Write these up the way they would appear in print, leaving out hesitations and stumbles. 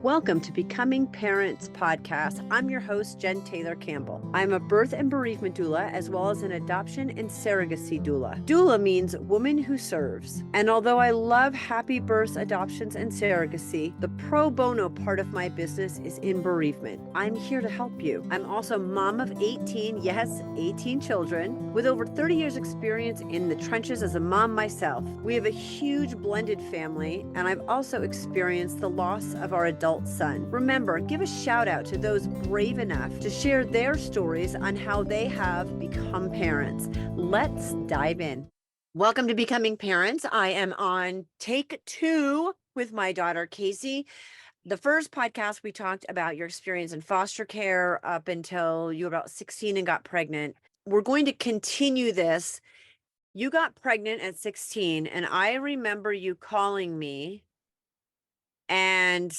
Welcome to Becoming Parents podcast. I'm your host, Jen Taylor Campbell. I'm a birth and bereavement doula, as well as an adoption and surrogacy doula. Doula means woman who serves. And although I love happy births, adoptions, and surrogacy, the pro bono part of my business is in bereavement. I'm here to help you. I'm also mom of 18, yes, 18 children, with over 30 years experience in the trenches as a mom myself. We have a huge blended family, and I've also experienced the loss of our adult son. Remember, give a shout out to those brave enough to share their stories on how they have become parents. Let's dive in. Welcome to Becoming Parents. I am on take 2 with my daughter, Casey. The first podcast, we talked about your experience in foster care up until you were about 16 and got pregnant. We're going to continue this. You got pregnant at 16, and I remember you calling me. And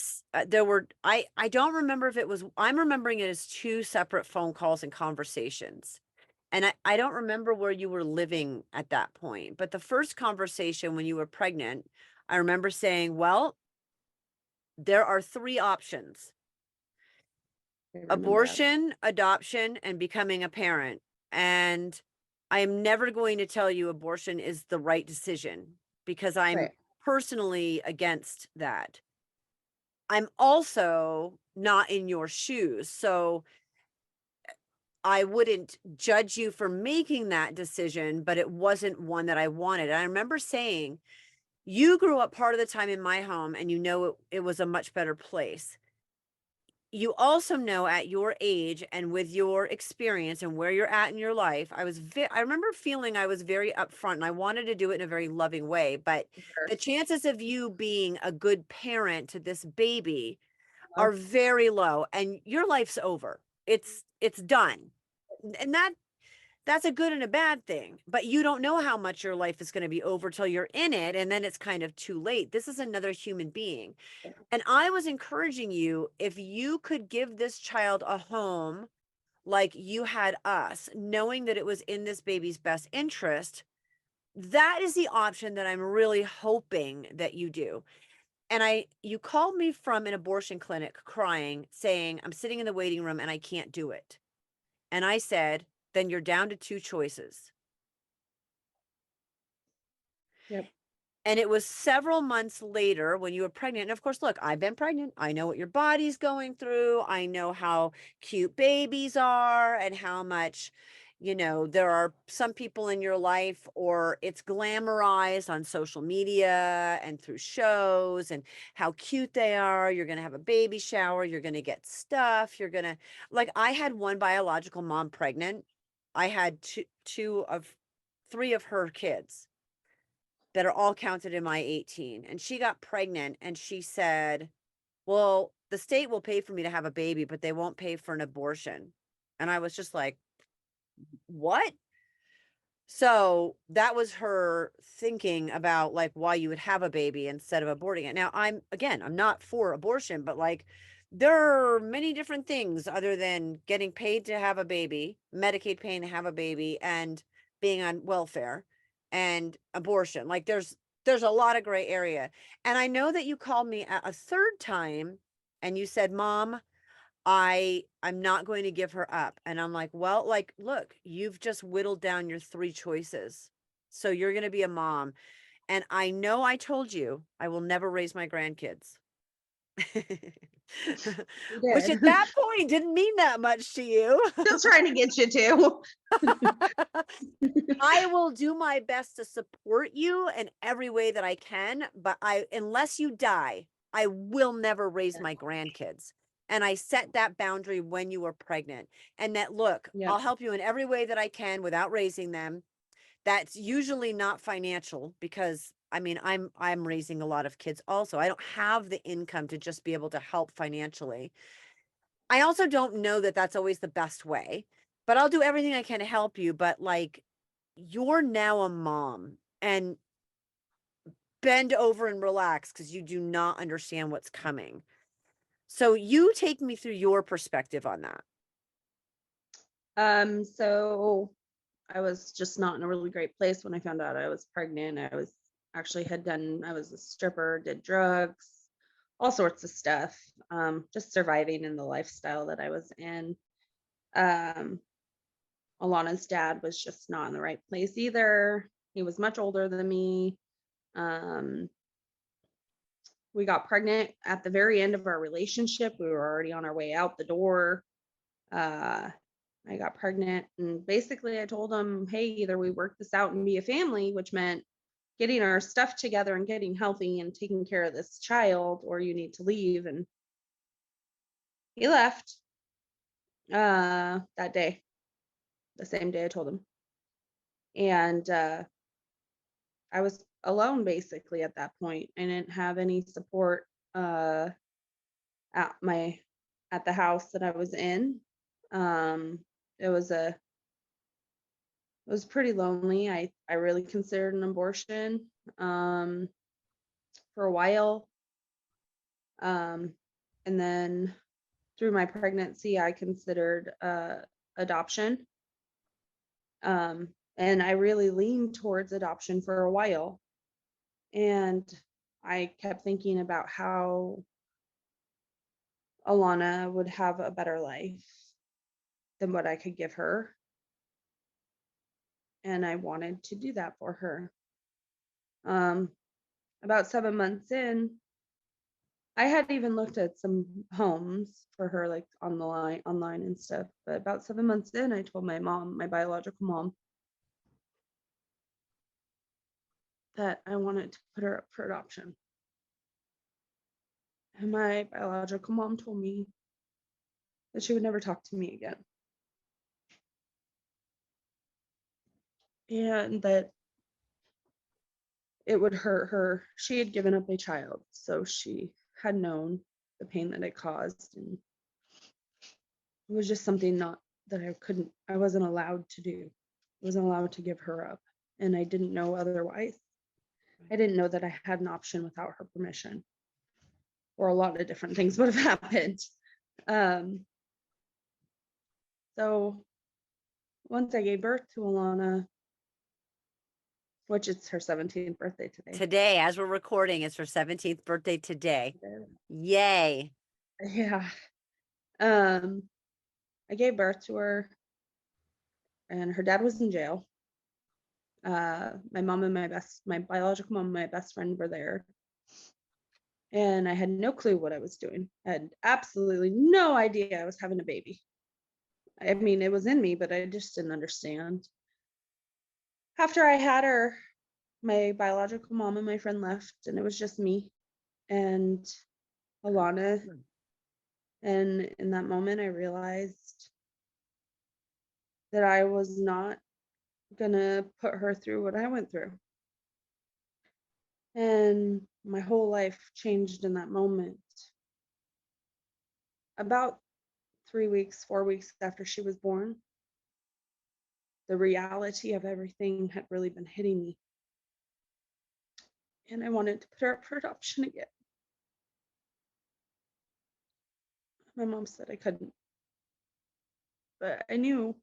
there were, I don't remember if it was, I'm remembering it as 2 separate phone calls and conversations. And I don't remember where you were living at that point. But the first conversation when you were pregnant, I remember saying, well, there are 3 options: abortion, adoption, and becoming a parent. And I am never going to tell you abortion is the right decision, because I'm personally against that. I'm also not in your shoes, so I wouldn't judge you for making that decision, but it wasn't one that I wanted. And I remember saying, you grew up part of the time in my home, and you know it was a much better place. You also know at your age and with your experience and where you're at in your life, I remember feeling I was very upfront, and I wanted to do it in a very loving way, but the chances of you being a good parent to this baby are very low, and your life's over. It's done. And that's a good and a bad thing, but you don't know how much your life is going to be over till you're in it, and then it's kind of too late. This is another human being. And I was encouraging you, if you could give this child a home like you had us, knowing that it was in this baby's best interest, that is the option that I'm really hoping that you do. And you called me from an abortion clinic crying, saying, I'm sitting in the waiting room and I can't do it. And I said, then you're down to 2 choices. Yep. And it was several months later when you were pregnant. And of course, look, I've been pregnant. I know what your body's going through. I know how cute babies are and how much, there are some people in your life, or it's glamorized on social media and through shows, and how cute they are. You're going to have a baby shower. You're going to get stuff. I had one biological mom pregnant. I had 3 of her kids that are all counted in my 18. And she got pregnant and she said, well, the state will pay for me to have a baby, but they won't pay for an abortion. And I was just like, what? So that was her thinking about why you would have a baby instead of aborting it. Now, I'm not for abortion, but there are many different things other than getting paid to have a baby, Medicaid paying to have a baby, and being on welfare and abortion. There's a lot of gray area. And I know that you called me a 3rd time and you said, Mom, I'm not going to give her up. And I'm like, well, look, you've just whittled down your 3 choices. So you're going to be a mom. And I know I told you I will never raise my grandkids. Which at that point didn't mean that much to you. Still trying to get you to. I will do my best to support you in every way that I can, but unless you die, I will never raise my grandkids. And I set that boundary when you were pregnant. And that, look, I'll help you in every way that I can without raising them. That's usually not financial, because I'm raising a lot of kids also. I don't have the income to just be able to help financially. I also don't know that that's always the best way, but I'll do everything I can to help you. But you're now a mom, and bend over and relax, because you do not understand what's coming. So you take me through your perspective on that. So I was just not in a really great place when I found out I was pregnant. I was a stripper, did drugs, all sorts of stuff, just surviving in the lifestyle that I was in. Um, Alana's dad was just not in the right place either. He was much older than me. Um, we got pregnant at the very end of our relationship. We were already on our way out the door. Uh, I got pregnant, and basically I told him, hey, either we work this out and be a family, which meant getting our stuff together and getting healthy and taking care of this child, or you need to leave. And he left that day, the same day I told him. And I was alone basically at that point. I didn't have any support at my at the house that I was in. Um, it was a it was pretty lonely. I really considered an abortion for a while. And then through my pregnancy, I considered adoption. And I really leaned towards adoption for a while. And I kept thinking about how Alana would have a better life than what I could give her. And I wanted to do that for her. About 7 months in, I had even looked at some homes for her, like on the online and stuff. But about 7 months in, I told my mom, my biological mom, that I wanted to put her up for adoption. And my biological mom told me that she would never talk to me again. And that it would hurt her. She had given up a child, so she had known the pain that it caused. And it was just something not that I wasn't allowed to do. I wasn't allowed to give her up. And I didn't know otherwise. I didn't know that I had an option without her permission, or a lot of different things would have happened. So once I gave birth to Alana, which it's her 17th birthday today. Today, as we're recording, it's her 17th birthday today. Yay. Yeah. I gave birth to her, and her dad was in jail. My mom and my biological mom and my best friend were there. And I had no clue what I was doing. I had absolutely no idea I was having a baby. I mean, it was in me, but I just didn't understand. After I had her, my biological mom and my friend left, and it was just me and Alana. And in that moment, I realized that I was not gonna put her through what I went through. And my whole life changed in that moment. About 3 weeks, 4 weeks after she was born, the reality of everything had really been hitting me. And I wanted to put her up for adoption again. My mom said I couldn't. But I knew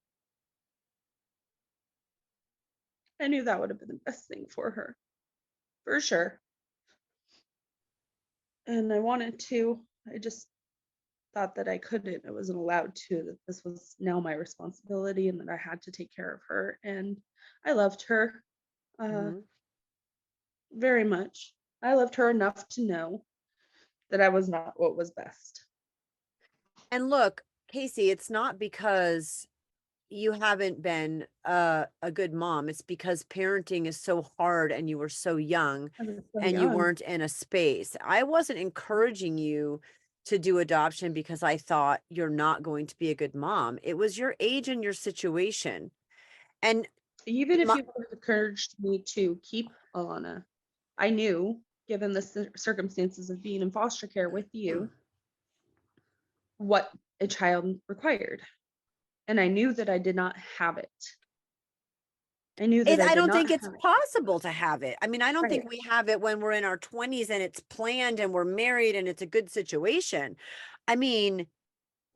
that would have been the best thing for her, for sure. And I wanted to. I just thought that I couldn't. I wasn't allowed to, that this was now my responsibility and that I had to take care of her. And I loved her very much. I loved her enough to know that I was not what was best. And look, Casey, it's not because you haven't been a good mom. It's because parenting is so hard and you were so young and you weren't in a space. I wasn't encouraging you to do adoption because I thought you're not going to be a good mom. It was your age and your situation. And even if you would have encouraged me to keep Alana, I knew, given the circumstances of being in foster care with you, what a child required. And I knew that I did not have it. I knew that I don't think it's possible to have it. I mean, I don't Right. think we have it when we're in our 20s and it's planned and we're married and it's a good situation. I mean,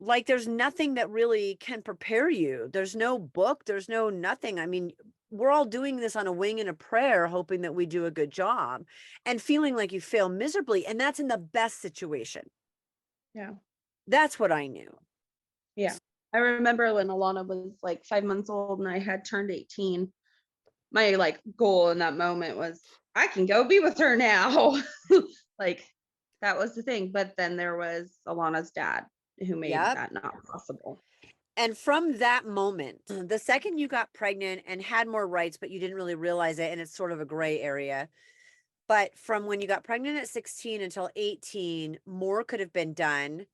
like there's nothing that really can prepare you. There's no book, there's no nothing. I mean, we're all doing this on a wing and a prayer, hoping that we do a good job and feeling like you fail miserably. And that's in the best situation. Yeah. That's what I knew. Yeah. I remember when Alana was like 5 months old and I had turned 18, my like goal in that moment was I can go be with her now. Like that was the thing. But then there was Alana's dad who made Yep. that not possible. And from that moment, the second you got pregnant and had more rights, but you didn't really realize it, and it's sort of a gray area. But from when you got pregnant at 16 until 18, more could have been done.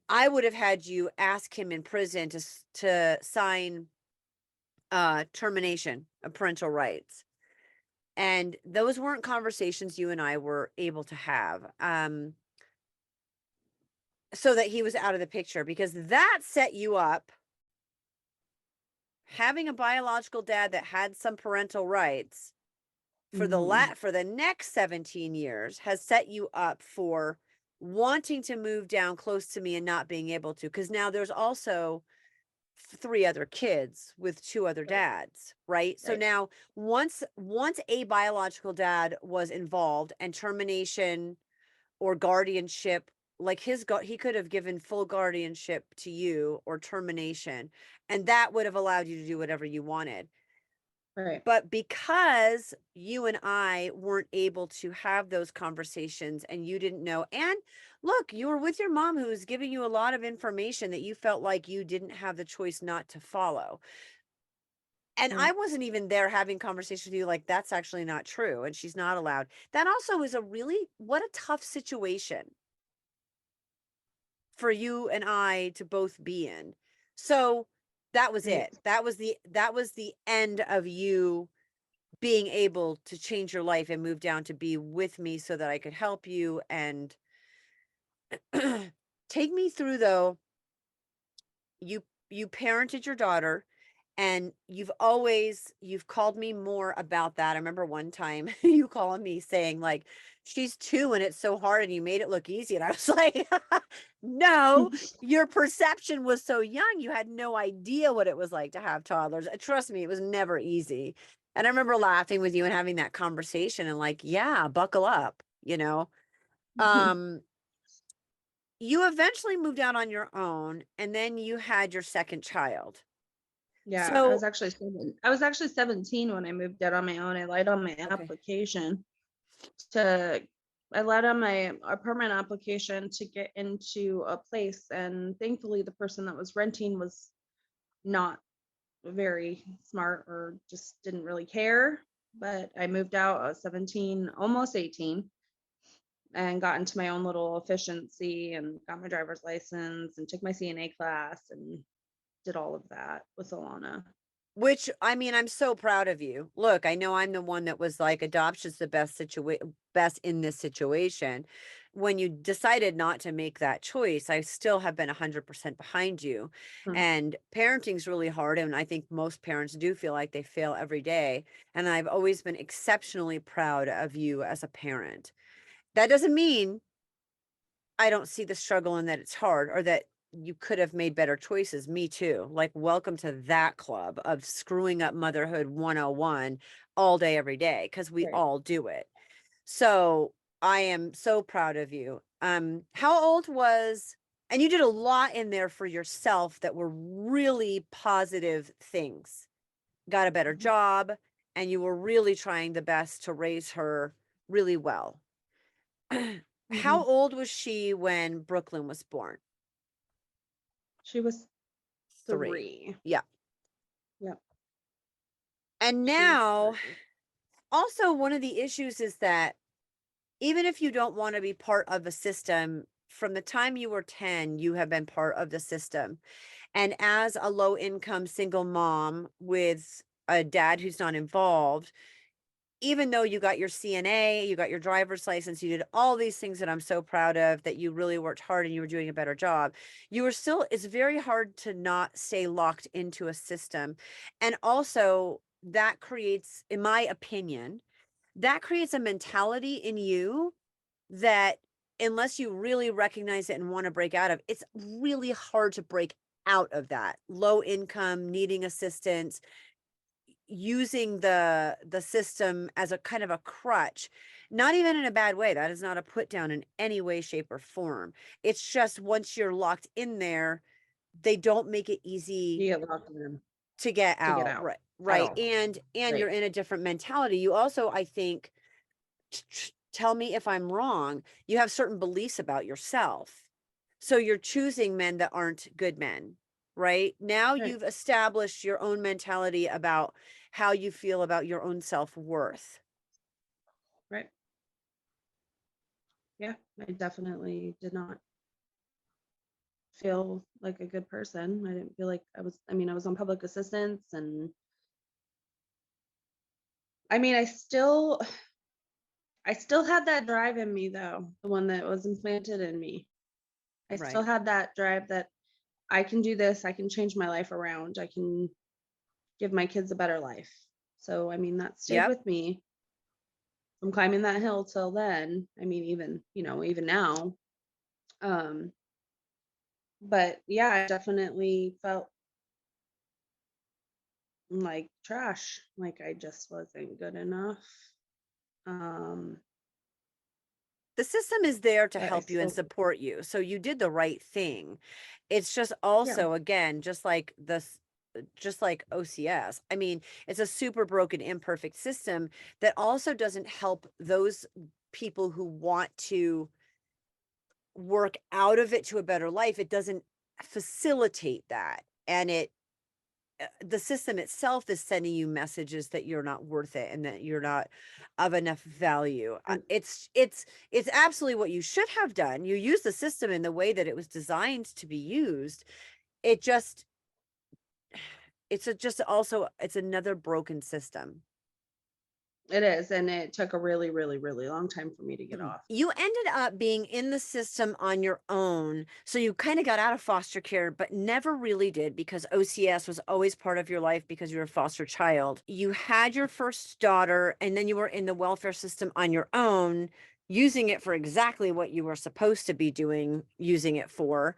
I would have had you ask him in prison to sign termination of parental rights. And those weren't conversations you and I were able to have. So that he was out of the picture, because that set you up. Having a biological dad that had some parental rights for Mhm. for the next 17 years has set you up for wanting to move down close to me and not being able to, because now there's also 3 other kids with 2 other Right. dads, right? So Right. now once a biological dad was involved and termination or guardianship, like he could have given full guardianship to you or termination, and that would have allowed you to do whatever you wanted. Right. But because you and I weren't able to have those conversations and you didn't know, and look, you were with your mom who was giving you a lot of information that you felt like you didn't have the choice not to follow. And I Right. wasn't even there having conversations with you like that's actually not true and she's not allowed. That also is a really, what a tough situation for you and I to both be in. So that was Right. it. That was the end of you being able to change your life and move down to be with me so that I could help you. And take me through, though, you parented your daughter, and you've called me more about that. I remember one time you calling me saying like, she's 2 and it's so hard and you made it look easy. And I was like, no, your perception was so young. You had no idea what it was like to have toddlers. Trust me, it was never easy. And I remember laughing with you and having that conversation and like, yeah, buckle up, you know. Um, you eventually moved out on your own and then you had your second child. Yeah, So, I was actually 17 when I moved out on my own. I lied on my okay. application to I lied on my apartment application to get into a place, and thankfully the person that was renting was not very smart or just didn't really care. But I moved out, I was 17, almost 18, and got into my own little efficiency and got my driver's license and took my CNA class and did all of that with Alana. Which, I mean, I'm so proud of you. Look, I know I'm the one that was like, adoption's the best in this situation. When you decided not to make that choice, I still have been 100% behind you. Hmm. And parenting's really hard, and I think most parents do feel like they fail every day. And I've always been exceptionally proud of you as a parent. That doesn't mean I don't see the struggle and that it's hard or that you could have made better choices. Me too. Like, welcome to that club of screwing up motherhood 101 all day, every day, because we Right. all do it. So I am so proud of you. How old was, and you did a lot in there for yourself that were really positive things. Got a better Mhm. job, and you were really trying the best to raise her really well. How Mhm. old was she when Brooklyn was born? She was 3. 3. Yeah. Yep, And she was now, 3. also one of the issues is that even if you don't want to be part of a system, from the time you were 10, you have been part of the system. And as a low income single mom with a dad who's not involved, even though you got your CNA, you got your driver's license, you did all these things that I'm so proud of, that you really worked hard and you were doing a better job, you were still, it's very hard to not stay locked into a system. And also, that creates, in my opinion, that creates a mentality in you that, unless you really recognize it and want to break out of, it's really hard to break out of that low income, needing assistance. using the system as a kind of a crutch, not even in a bad way. That is not a put down in any way, shape, or form. It's just once you're locked in there, they don't make it easy You get locked in to get to get out. out Right. at Right. all. And you're Right. in a different mentality. You also, I think, tell me if I'm wrong, you have certain beliefs about yourself. So you're choosing men that aren't good men, right? Now Right. you've established your own mentality about how you feel about your own self-worth. Right. Yeah. I definitely did not feel like a good person. I didn't feel like I mean, I was on public assistance, and I mean, I still had that drive in me though, the one that was implanted in me. I still Right. had that drive that I can do this, I can change my life around, I can give my kids a better life. So, I mean, that stayed Yep. with me from climbing that hill till then. I mean, even, even now. Um, but yeah, I definitely felt like trash, like I just wasn't good enough. Um, The system is there to but I help you and still, support you. So you did the right thing. It's just yeah, also, again, just like OCS. I mean, it's a super broken, imperfect system that also doesn't help those people who want to work out of it to a better life. It doesn't facilitate that. And the system itself is sending you messages that you're not worth it and that you're not of enough value. and It's absolutely what you should have done. You use the system in the way that it was designed to be used. It just just also it's another broken system. it is. And it took a really, really, really long time for me to get off. You ended up being in the system on your own. So you kind of got out of foster care, but never really did because OCS was always part of your life because you were a foster child. You had your first daughter, and then you were in the welfare system on your own, using it for exactly what you were supposed to be doing, using it for.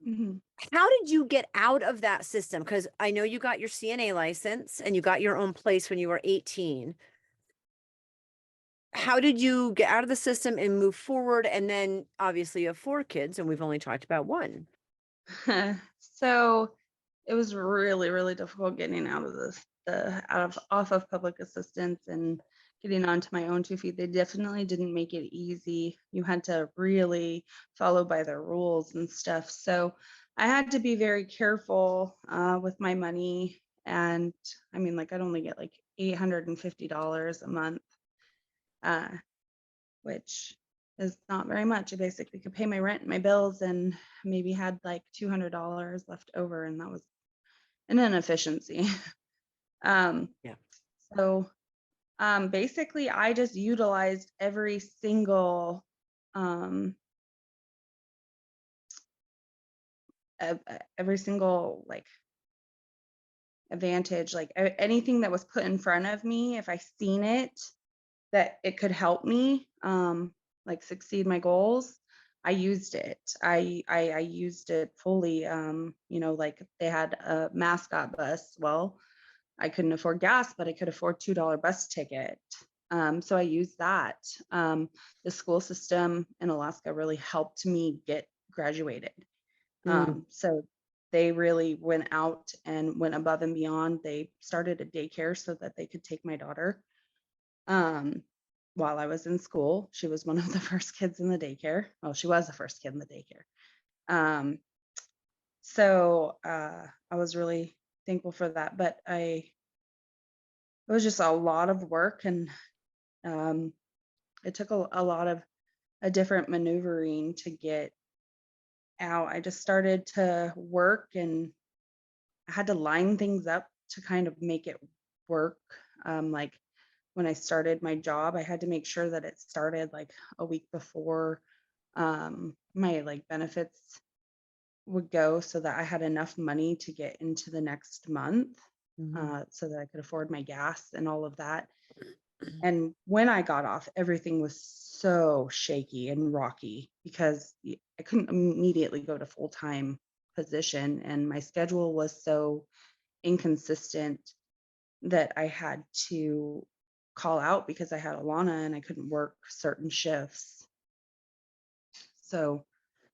Mhm. How did you get out of that system? Because I know you got your CNA license and you got your own place when you were 18. How did you get out of the system and move forward? And then obviously you have 4 kids and we've only talked about 1. So it was really, really difficult getting out of off of public assistance and getting onto my own 2 feet. They definitely didn't make it easy. You had to really follow by their rules and stuff. So I had to be very careful with my money. And I mean, like, I'd only get like $850 a month, uh, which is not very much. I basically could pay my rent and my bills and maybe had like $200 left over, and that was an inefficiency. um, Yeah. so basically, I just utilized um, every single like advantage, like anything that was put in front of me. If I seen it that it could help me like succeed my goals, I used it. I used it fully. Like they had a mascot bus. Well, I couldn't afford gas, but I could afford $2 bus ticket. So I used that. The school system in Alaska really helped me get graduated. Mm. So they really went out and went above and beyond. They started a daycare so that they could take my daughter um, while I was in school. She was one of the first kids in the daycare. Well, she was the first kid in the daycare. Um, so I was really thankful for that. But it was just a lot of work, and um, it took a lot of a different maneuvering to get out. I just started to work, and I had to line things up to kind of make it work. Like when I started my job, I had to make sure that it started like a week before my like benefits would go, so that I had enough money to get into the next month, Mhm. so that I could afford my gas and all of that. And when I got off, everything was so shaky and rocky because I couldn't immediately go to full-time position, and my schedule was so inconsistent that I had to call out because I had Alana and I couldn't work certain shifts. So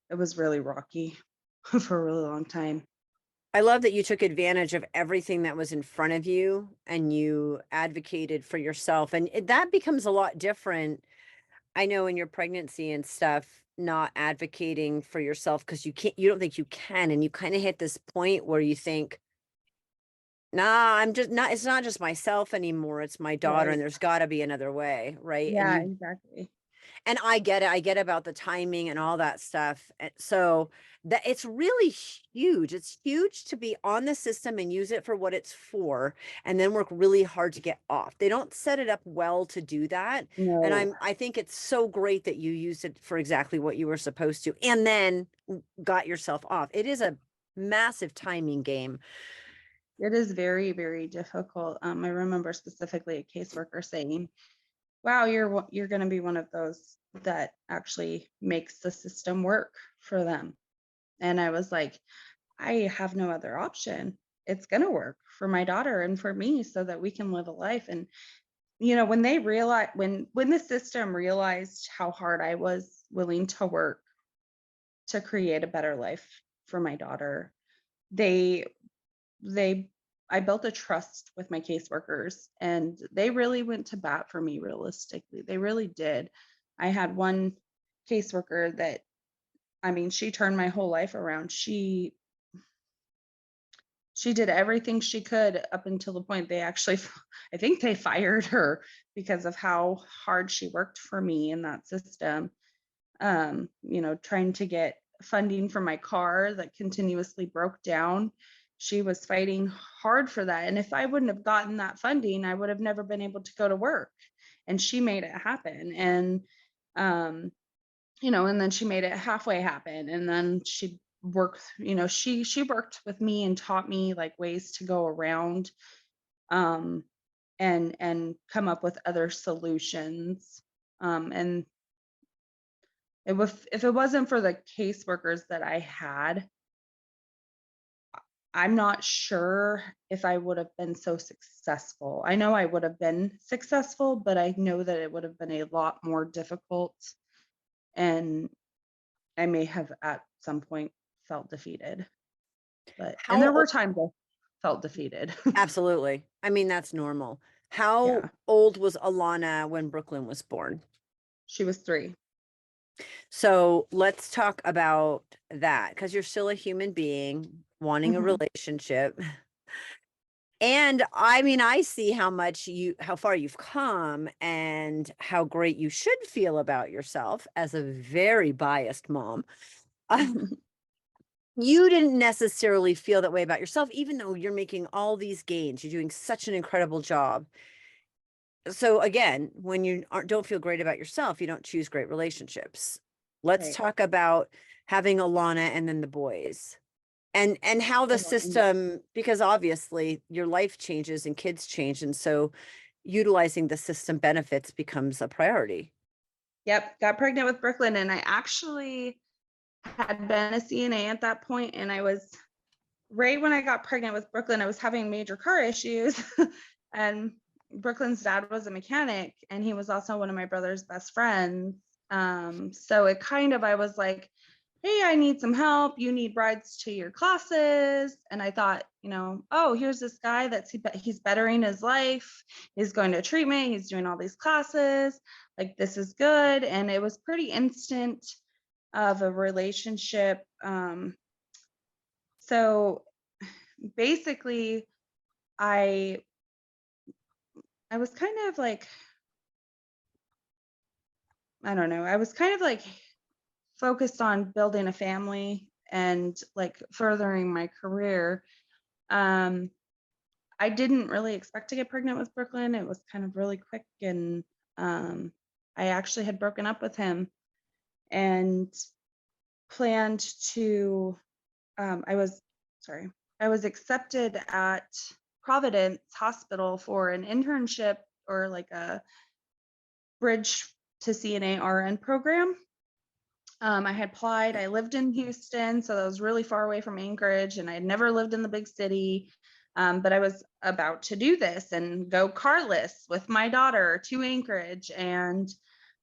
it was really rocky for a really long time. I love that you took advantage of everything that was in front of you and you advocated for yourself. And that becomes a lot different. I know in your pregnancy and stuff, not advocating for yourself because you don't think you can. And you kind of hit this point where you think, nah, I'm just not, it's not just myself anymore. It's my daughter, and Right. there's got to be another way. Right. And Yeah, exactly. I get it. I get about the timing and all that stuff. So that it's really huge. It's huge to be on the system and use it for what it's for, and then work really hard to get off. They don't set it up well to do that. And No, I think it's so great that you used it for exactly what you were supposed to, and then got yourself off. It is a massive timing game. it is very, very difficult. I remember specifically a caseworker saying, "Wow, you're going to be one of those that actually makes the system work for them." And I was like, I have no other option. It's going to work for my daughter and for me so that we can live a life. And when they realized, when the system realized how hard I was willing to work to create a better life for my daughter, they they I built a trust with my caseworkers, and they really went to bat for me. Realistically, they really did. I had one caseworker that, I mean, she turned my whole life around. She did everything she could up until the point they actually I think they fired her because of how hard she worked for me in that system. Trying to get funding for my car that continuously broke down. She was fighting hard for that. And if I wouldn't have gotten that funding, I would have never been able to go to work. And she made it happen. Um, and then she made it halfway happen. And then she worked, she worked with me and taught me like ways to go around, um, and come up with other solutions. And if it wasn't for the caseworkers that I had, I'm not sure if I would have been so successful. I know I would have been successful, but I know that it would have been a lot more difficult, and I may have at some point felt defeated. And How there were times I felt defeated. Absolutely. I mean, that's normal. How Yeah, old was Alana when Brooklyn was born? she was 3. So let's talk about that, because you're still a human being wanting a Mhm. relationship. And I mean, I see how far you've come and how great you should feel about yourself as a very biased mom. You didn't necessarily feel that way about yourself, even though you're making all these gains. You're doing such an incredible job. So again, when you don't feel great about yourself, you don't choose great relationships. Let's Right. talk about having Alana and then the boys, and how the system, because obviously your life changes and kids change, and so utilizing the system benefits becomes a priority. Yep, got pregnant with Brooklyn, and I actually had been a CNA at that point, and I was right when I got pregnant with Brooklyn, I was having major car issues. And Brooklyn's dad was a mechanic, and he was also one of my brother's best friends. So I was like, hey, I need some help. You need rides to your classes. And I thought, oh, here's this guy he's bettering his life. He's going to treatment. He's doing all these classes. Like, this is good. And it was pretty instant of a relationship. So basically, I I was kind of like, I don't know, I was kind of like focused on building a family and like furthering my career. Um, I didn't really expect to get pregnant with Brooklyn. It was kind of really quick, and I actually had broken up with him and planned to. I was sorry. I was accepted at Providence Hospital for an internship, or like a bridge to CNA RN program. I had applied. I lived in Houston, so that was really far away from Anchorage, and I had never lived in the big city. But I was about to do this and go carless with my daughter to Anchorage. And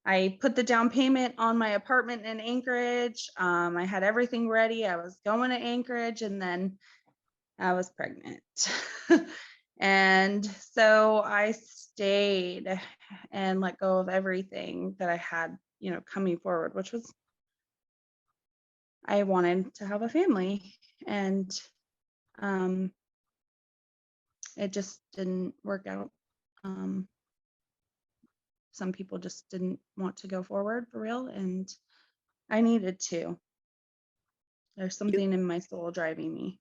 I put the down payment on my apartment in Anchorage. I had everything ready. I was going to Anchorage, and then I was pregnant. And so I stayed and let go of everything that I had, coming forward, which was I wanted to have a family. And um, it just didn't work out. Um, some people just didn't want to go forward for real, and I needed to. There's You something in my soul driving me.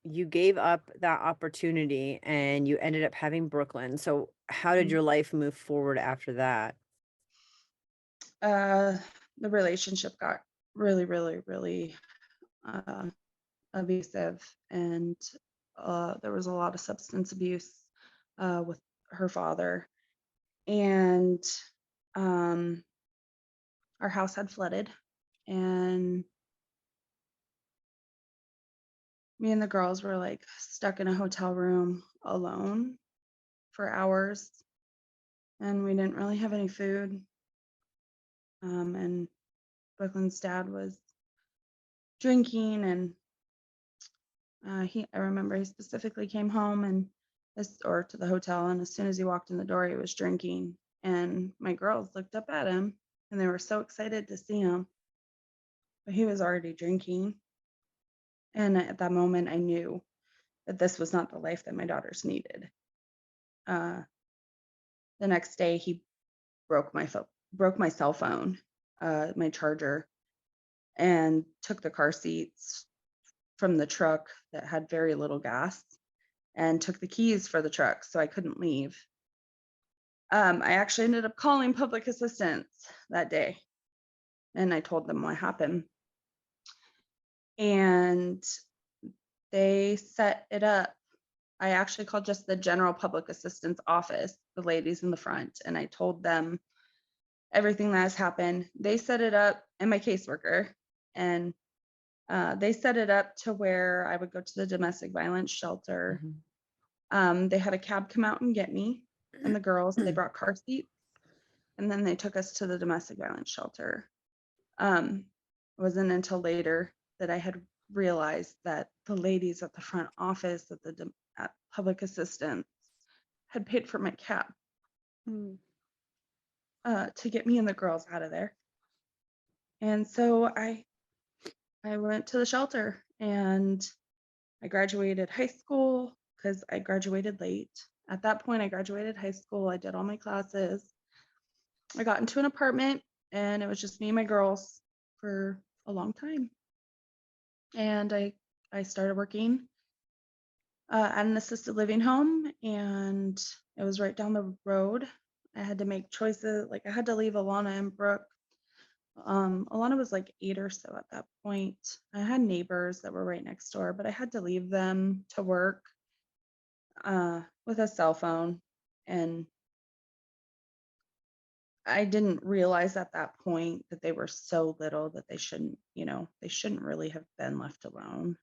you gave up that opportunity and you ended up having Brooklyn. So how did Mm. your life move forward after that? Uh, the relationship got really, really, really uh, abusive, and there was a lot of substance abuse with her father, and um, our house had flooded, and me and the girls were like stuck in a hotel room alone for hours, and we didn't really have any food. And Brooklyn's dad was drinking, and I remember he specifically came home and or to the hotel, and as soon as he walked in the door, he was drinking. And my girls looked up at him, and they were so excited to see him, but he was already drinking. And at that moment, I knew that this was not the life that my daughters needed. Uh, the next day, he broke my cell phone, my charger, and took the car seats from the truck that had very little gas, and took the keys for the truck, so I couldn't leave. I actually ended up calling public assistance that day, and I told them what happened. And they set it up. I actually called just the general public assistance office, the ladies in the front, and I told them everything that has happened. They set it up, and my caseworker, and they set it up to where I would go to the domestic violence shelter. They had a cab come out and get me and the girls. They brought car seats, and then they took us to the domestic violence shelter. It wasn't until later that I had realized that the ladies at the front office at public assistance had paid for my cab to get me and the girls out of there. And so I went to the shelter, and I graduated high school because I graduated late. At that point, I graduated high school. I did all my classes. I got into an apartment, and it was just me and my girls for a long time. And I started working at an assisted living home, and it was right down the road. I had to make choices. Like, I had to leave Alana and Brooke. Alana was like 8 or so at that point. I had neighbors that were right next door, but I had to leave them to work with a cell phone. And I didn't realize at that point that they were so little that they shouldn't really have been left alone.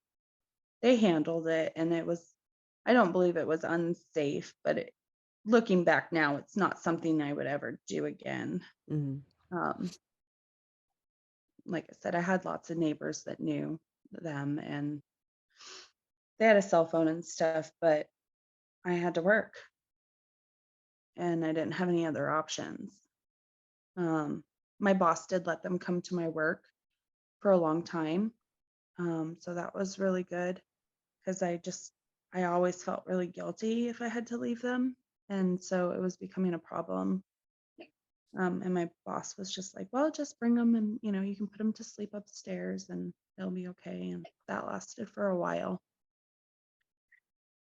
They handled it, and I don't believe it was unsafe, but looking back now, it's not something I would ever do again. Um, like I said, I had lots of neighbors that knew them, and they had a cell phone and stuff, but I had to work, and I didn't have any other options. My boss did let them come to my work for a long time. So that was really good, because I always felt really guilty if I had to leave them. And so it was becoming a problem. And my boss was just like, well, just bring them, and, you can put them to sleep upstairs and they'll be okay. And that lasted for a while.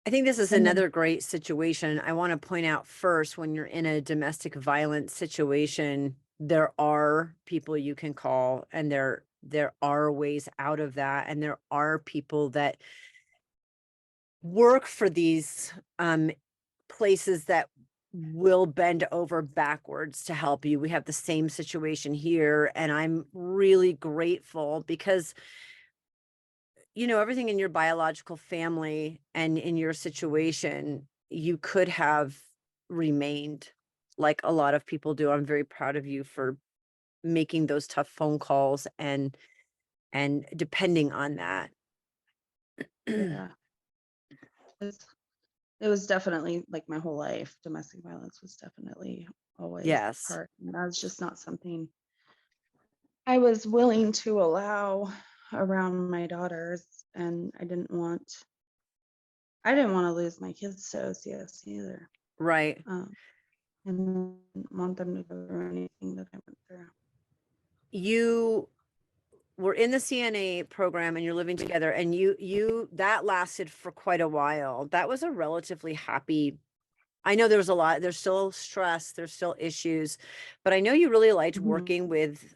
I think this is And then, another great situation. I want to point out first, when you're in a domestic violence situation, there are people you can call, and there are ways out of that, and there are people that work for these places that will bend over backwards to help you. We have the same situation here, and I'm really grateful because everything in your biological family and in your situation, you could have remained like a lot of people do. I'm very proud of you for making those tough phone calls and depending on that. Yeah. It was definitely like my whole life. Domestic violence was definitely always Yes. part. And that was just not something I was willing to allow around my daughters. And I didn't want to lose my kids to OCS either. Right. And didn't want them to go through anything that I went through. You were in the CNA program and you're living together, and that lasted for quite a while. That was a relatively happy. I know there's still stress, there's still issues, but I know you really liked Mhm. working with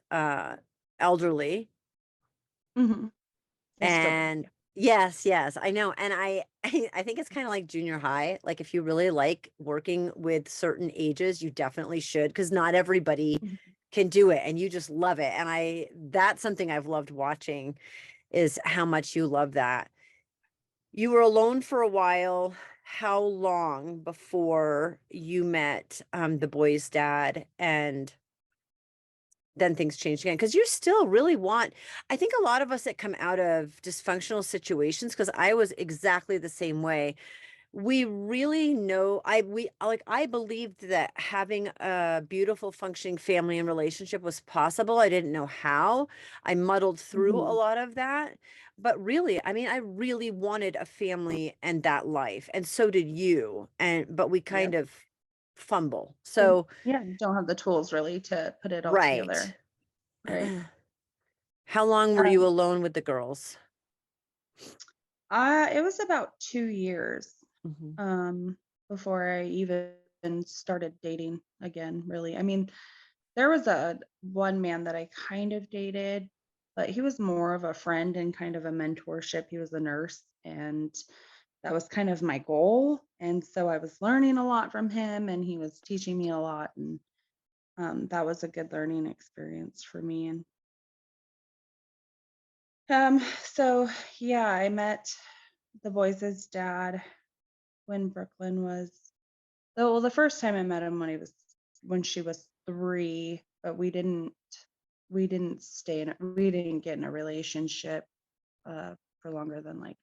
elderly. Mhm. I still do. And yes, I know. And I think it's kind of like junior high. Like if you really like working with certain ages, you definitely should, because not everybody Mhm. can do it and you just love it. And that's something I've loved watching, is how much you love that. You were alone for a while. How long before you met the boy's dad, and then things changed again? Because you still really want, I think a lot of us that come out of dysfunctional situations, because I was exactly the same way, we really know, I believed that having a beautiful functioning family and relationship was possible. I didn't know how. I muddled through a Mhm. lot of that, but really, I mean, I really wanted a family and that life, and so did you, but we kind Yep. of fumble. And So yeah, don't have the tools really to put it all right. together. Right. How long were you Um, alone with the girls? it was about 2 years Mhm. um, before I even started dating again, really. I mean, there was a one man that I kind of dated, but he was more of a friend and kind of a mentorship. He was a nurse, and that was kind of my goal. And so I was learning a lot from him, and he was teaching me a lot, and that was a good learning experience for me. And so yeah, I met the boys' dad when Brooklyn was, well, the first time I met him when she was 3, but we didn't get in a relationship for longer than like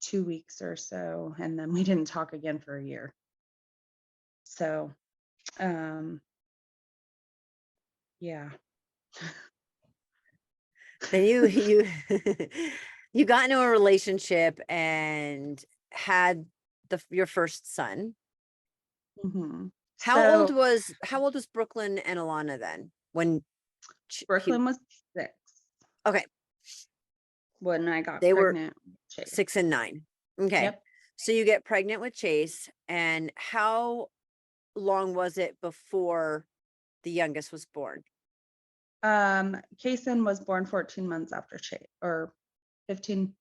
2 weeks or so, and then we didn't talk again for a year. So um yeah. Then you you got into a relationship and had your first son. hmm How old So was how old was Brooklyn and Alana then when he Brooklyn was 6 okay, when I got they were pregnant with Chase. 6 and 9. Okay. Yep. So you get pregnant with Chase, and how long was it before the youngest was born? Kason was born 14 months after Chase, or 15,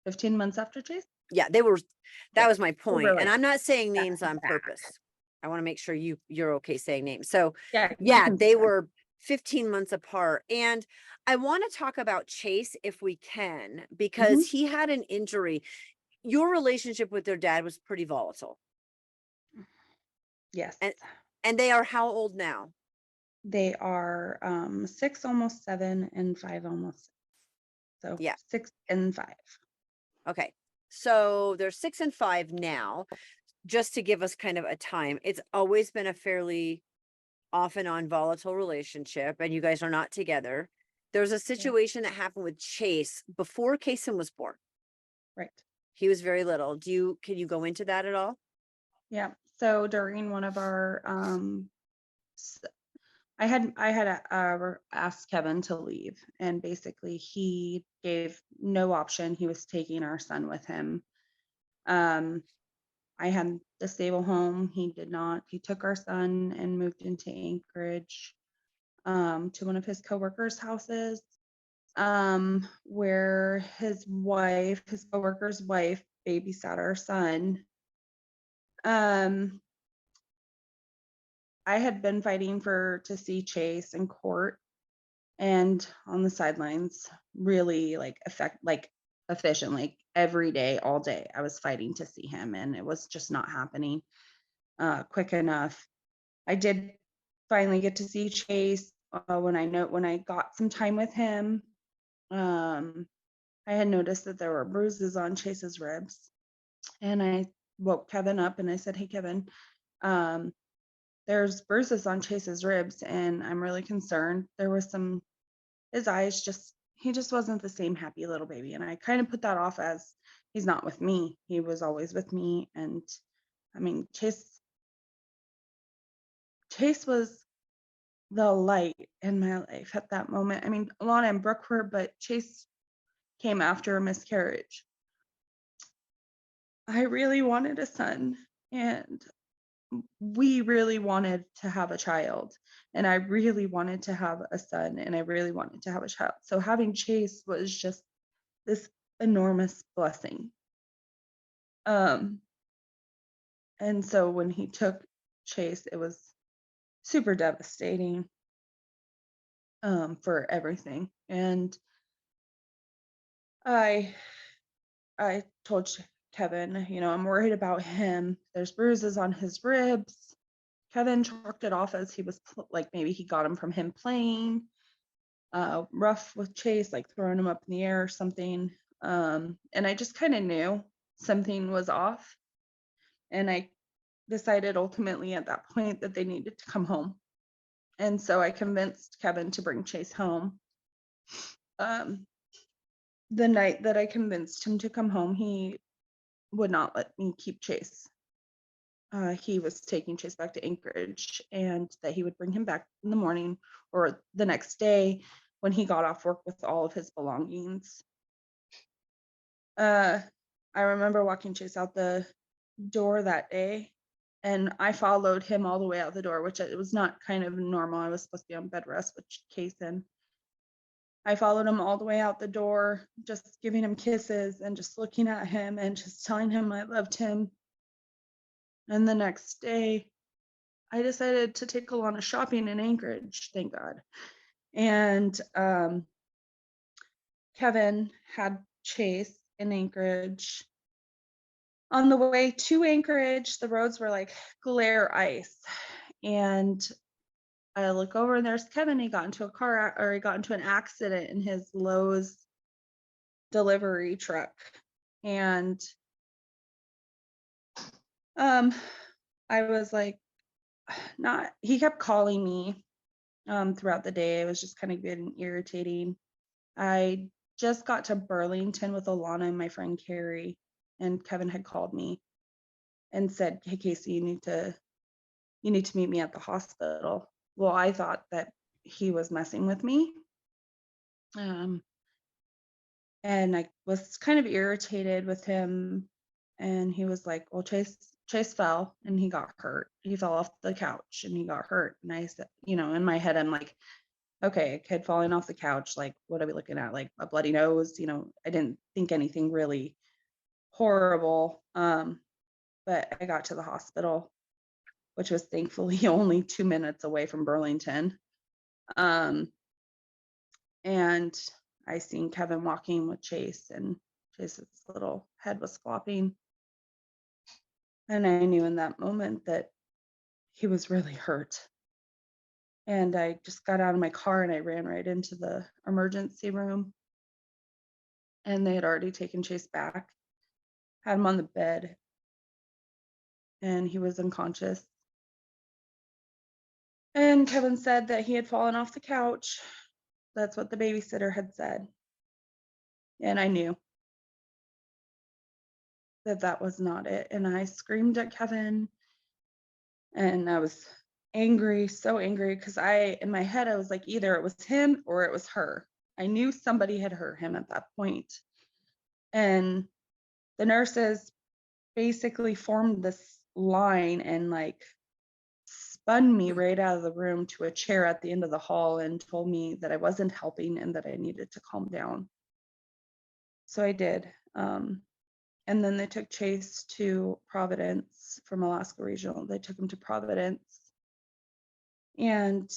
15 months after Chase. Yeah, that Yeah, was my they were point. And like I'm not saying back names to on back. purpose. I want to make sure you're okay saying names. So, Yeah, you yeah, can say they them. were 15 months apart. And I want to talk about Chase if we can, because Mhm. he had an injury. Your relationship with their dad was pretty volatile. Yes. And they are how old now? They are 6, almost 7, and 5, almost 6. So Yeah. 6 and 5. Okay. So they're 6 and 5 now. Just to give us kind of a time, it's always been a fairly off and on volatile relationship, and you guys are not together. There's a Yeah. situation that happened with Chase before Kason was born. Right. He was very little. Can you go into that at all? Yeah. So during one of our s- I had asked Kevin to leave, and basically he gave no option. He was taking our son with him. Um, I had the stable home. He did not. He took our son and moved into Anchorage, to one of his coworkers' houses, where his coworker's wife, babysat our son. Um, I had been fighting to see Chase in court and on the sidelines, really like efficient, like every day, all day. I was fighting to see him, and it was just not happening quick enough. I did finally get to see Chase when I got some time with him. Um, I had noticed that there were bruises on Chase's ribs, and I woke Kevin up and I said, "Hey, Kevin, um, there's bruises on Chase's ribs, and I'm really concerned. There was some his eyes just he just wasn't the same happy little baby." And I kind of put that off as he's not with me. He was always with me. And I mean, Chase was the light in my life at that moment. I mean, Alana and Brooke were, but Chase came after a miscarriage. I really wanted a son, and we really wanted to have a child, and I really wanted to have a son, and I really wanted to have a child. So having Chase was just this enormous blessing. Um, and so when he took Chase, it was super devastating for everything. And I I told Kevin, I'm worried about him. There's bruises on his ribs. Kevin chalked it off as he was like maybe he got him from him playing rough with Chase, like throwing him up in the air or something. And I just kind of knew something was off. And I decided ultimately at that point that they needed to come home. And so I convinced Kevin to bring Chase home. Um, the night that I convinced him to come home, he would not let me keep Chase. He was taking Chase back to Anchorage, and that he would bring him back in the morning or the next day when he got off work with all of his belongings. I remember walking Chase out the door that day, and I followed him all the way out the door, which it was not kind of normal. I was supposed to be on bed rest with Chase, and I followed him all the way out the door, just giving him kisses and just looking at him and just telling him I loved him. And the next day, I decided to take Alana shopping in Anchorage, thank God. And Kevin had Chase in Anchorage. On the way to Anchorage, the roads were like glare ice. And I look over and there's Kevin. He got into an accident in his Lowe's delivery truck. And I was like, he kept calling me throughout the day. It was just kind of getting irritating. I just got to Burlington with Alana and my friend Carrie, and Kevin had called me and said, "Hey Casey, you need to meet me at the hospital." Well, I thought that he was messing with me. And I was kind of irritated with him, and he was like, "Well, Chase fell and he got hurt. He fell off the couch and he got hurt." And I said, in my head, I'm like, okay, a kid falling off the couch, like, what are we looking at? Like a bloody nose? I didn't think anything really horrible. But I got to the hospital, which was thankfully only 2 minutes away from Burlington. And I seen Kevin walking with Chase, and Chase's little head was flopping. And I knew in that moment that he was really hurt. And I just got out of my car and I ran right into the emergency room. And they had already taken Chase back, had him on the bed, and he was unconscious. And Kevin said that he had fallen off the couch. That's what the babysitter had said. And I knew that that was not it. And I screamed at Kevin, and I was angry, so angry, because in my head, I was like, either it was him or it was her. I knew somebody had hurt him at that point. And the nurses basically formed this line and like spun me right out of the room to a chair at the end of the hall and told me that I wasn't helping and that I needed to calm down. So I did. And then they took Chase to Providence from Alaska Regional. They took him to Providence. And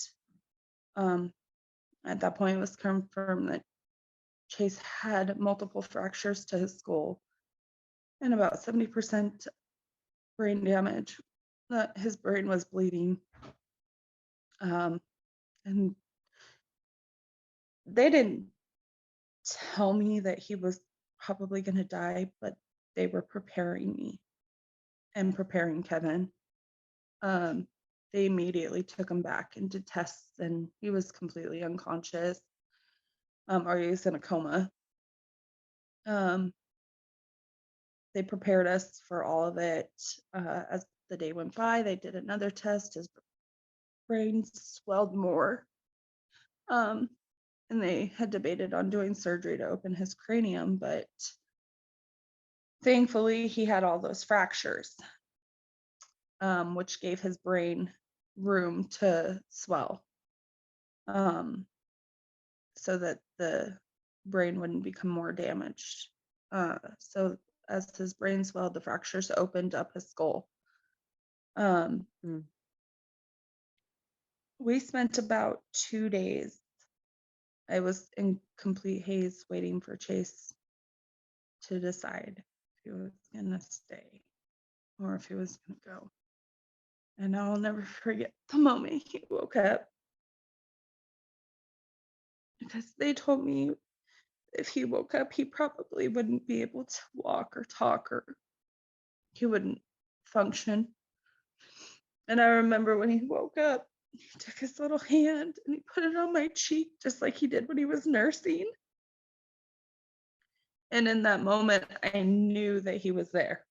at that point, it was confirmed that Chase had multiple fractures to his skull and about 70% brain damage. That his brain was bleeding. And they didn't tell me that he was probably going to die, but they were preparing me and preparing Kevin. They immediately took him back and did tests, and he was completely unconscious, or he was in a coma. They prepared us for all of it. As the day went by, they did another test. His brain swelled more. And they had debated on doing surgery to open his cranium, but thankfully he had all those fractures, which gave his brain room to swell, so that the brain wouldn't become more damaged. So as his brain swelled, the fractures opened up his skull. We spent about 2 days. I was in complete haze waiting for Chase to decide if he was going to stay or if he was going to go. And I'll never forget the moment he woke up, because they told me if he woke up, he probably wouldn't be able to walk or talk, or he wouldn't function. And I remember when he woke up, he took his little hand and he put it on my cheek, just like he did when he was nursing. And in that moment, I knew that he was there.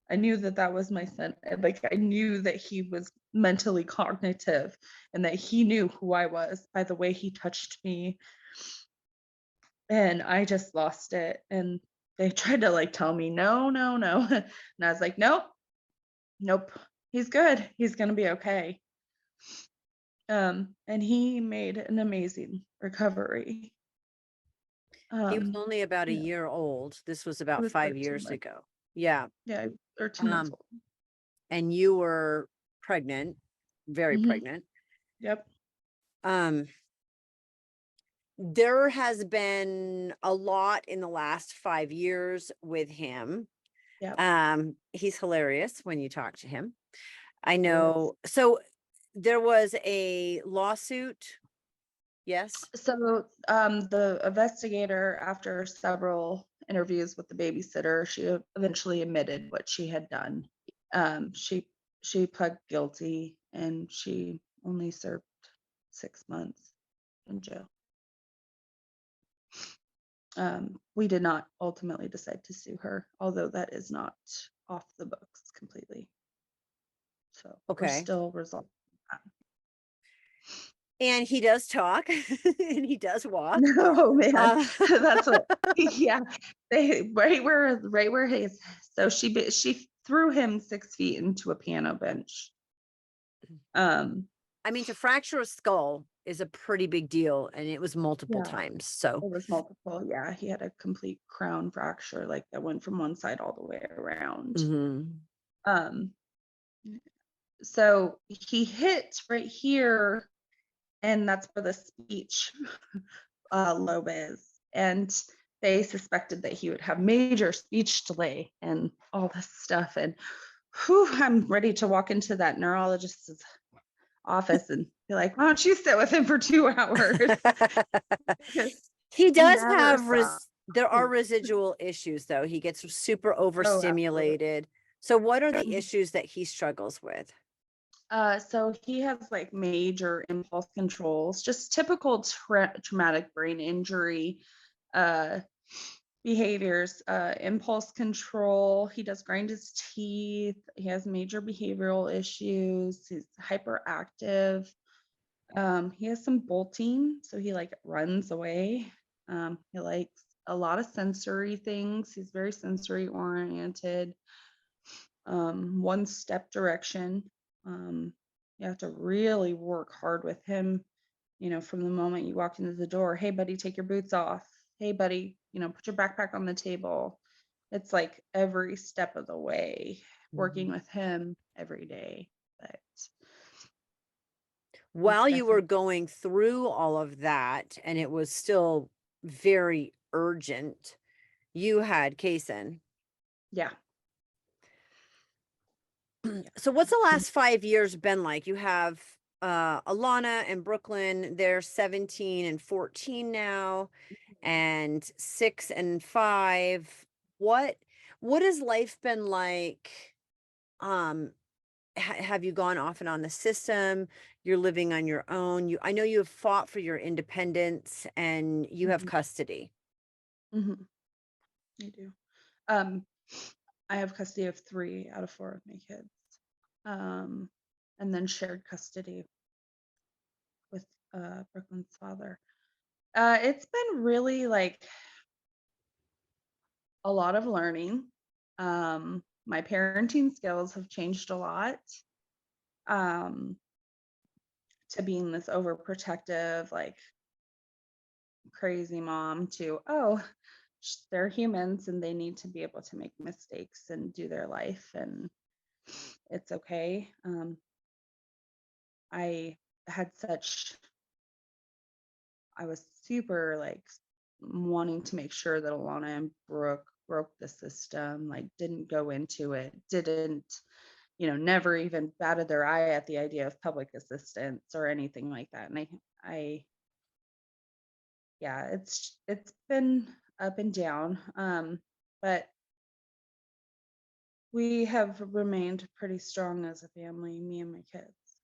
I knew that that was my son. Like, I knew that he was mentally cognitive and that he knew who I was by the way he touched me. And I just lost it. And they tried to like tell me, no, no, no. And I was like, nope, nope, he's good. He's going to be okay. And he made an amazing recovery. He was only about a Yeah, year old. This was he about was 5 13 years months. ago. Yeah. Yeah, 13 months Um, old. and you were pregnant, very pregnant. Yep. There has been a lot in the last 5 years with him. Yep. He's hilarious when you talk to him. I He is. know. So there was a lawsuit. Yes. So the investigator, after several interviews with the babysitter, she eventually admitted what she had done. She pled guilty and she only served 6 months in jail. We did not ultimately decide to sue her, although that is not off the books completely. So we're Okay. still resolving that. And he does talk and he does walk. No, man. That's what, yeah. Right where he is. So she threw him 6 feet into a piano bench. I mean, to fracture a skull is a pretty big deal, and it was multiple Yeah, times. So it was multiple. Yeah, he had a complete crown fracture, like that went from one side all the way around. Um, so he hit right here, and that's where the speech lobe is. And they suspected that he would have major speech delay and all this stuff. And whew, I'm ready to walk into that neurologist's office and be like, why don't you sit with him for 2 hours? he does Never have stopped. there are residual issues though. He gets super Oh, absolutely. overstimulated. So what are the issues that he struggles with? So he has like major impulse controls, just typical traumatic brain injury behaviors, impulse control. He does grind his teeth. He has major behavioral issues. He's hyperactive. He has some bolting, so he like runs away. He likes a lot of sensory things. He's very sensory oriented. One step direction. You have to really work hard with him, from the moment you walk into the door. Hey buddy, take your boots off. Hey buddy, put your backpack on the table. It's like every step of the way, working with him every day. But While you were going through all of that, and it was still very urgent you had Kason. Yeah. So what's the last 5 years been like? You have Alana and Brooklyn, they're 17 and 14 now, and 6 and 5. What what has life been like? Um, have you gone off and on the system? You're living on your own. I know you have fought for your independence and you have Mhm. custody. Mhm. I do. Um, I have custody of 3 out of 4 of my kids. Um, and then shared custody with Brooklyn's father. It's been really like a lot of learning. My parenting skills have changed a lot. Um, to being this overprotective, like crazy mom to, oh, they're humans and they need to be able to make mistakes and do their life and it's okay. I had such, I was super like wanting to make sure that Alana and Brooke broke the system, like didn't go into it, didn't, never even batted their eye at the idea of public assistance or anything like that. And I yeah, it's been up and down. But we have remained pretty strong as a family, me and my kids.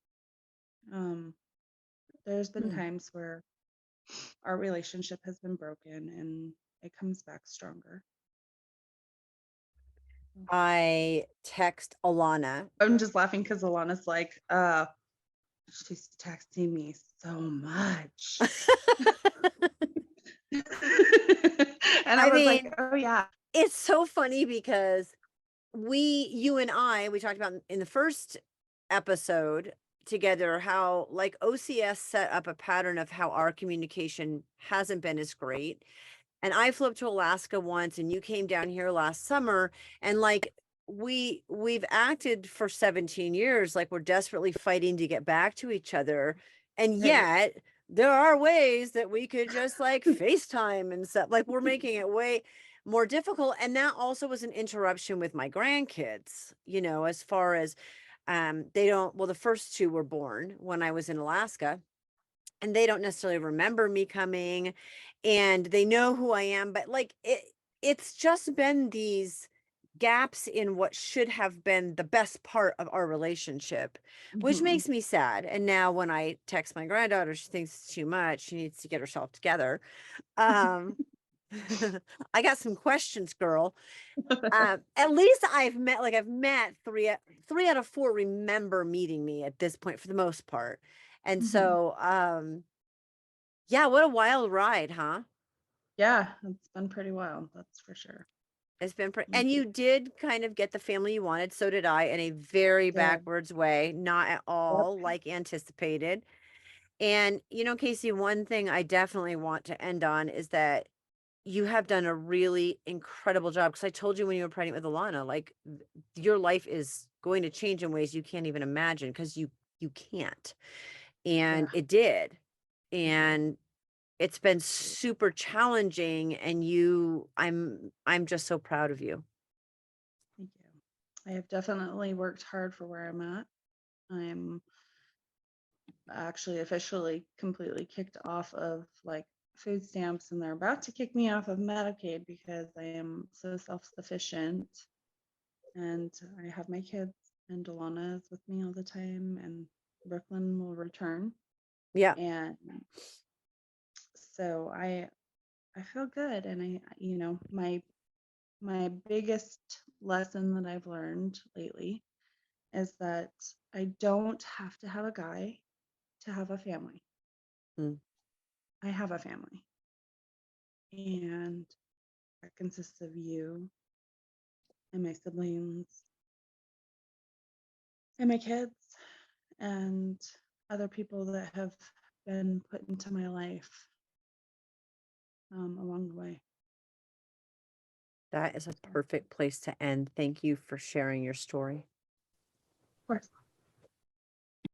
Um, there's been Hmm. times where our relationship has been broken and it comes back stronger. I text Alana. I'm just laughing because Alana's like, she's texting me so much. And I I was like, mean, oh yeah. it's so funny because you and we talked about in the first episode together how like OCS set up a pattern of how our communication hasn't been as great. And I flew up to Alaska once and you came down here last summer and like we've acted for 17 years like we're desperately fighting to get back to each other. And Right. yet there are ways that we could just like FaceTime and stuff. Like we're making it way more difficult. And that also was an interruption with my grandkids, as far as they don't, well, the first 2 were born when I was in Alaska and they don't necessarily remember me coming and they know who I am, but like it's just been these gaps in what should have been the best part of our relationship, which Mhm. makes me sad. And now when I text my granddaughter, she thinks it's too much. She needs to get herself together. Um I got some questions, girl. At least I've met 3 out of 4 remember meeting me at this point for the most part. And Mhm. so yeah, what a wild ride, huh? Yeah, it's been pretty wild, that's for sure. It's been Mm, and you did kind of get the family you wanted, so did I, in a very did. backwards way, not at Yep. all like anticipated. And Casey, one thing I definitely want to end on is that you have done a really incredible job because I told you when you were pregnant with Alana, like your life is going to change in ways you can't even imagine because you can't. And Yeah, it did. it did. And it's been super challenging and I'm just so proud of you. Thank you. I have definitely worked hard for where I'm at. I'm actually officially completely kicked off of like food stamps and they're about to kick me off of Medicaid because I am so self-sufficient and I have my kids and Delana is with me all the time and Brooklyn will return. Yeah. And so I feel good and my biggest lesson that I've learned lately is that I don't have to have a guy to have a family. Mm. I have a family, and that consists of you and my siblings and my kids and other people that have been put into my life along the way. That is a So, perfect place to end. Thank you for sharing your story. of course.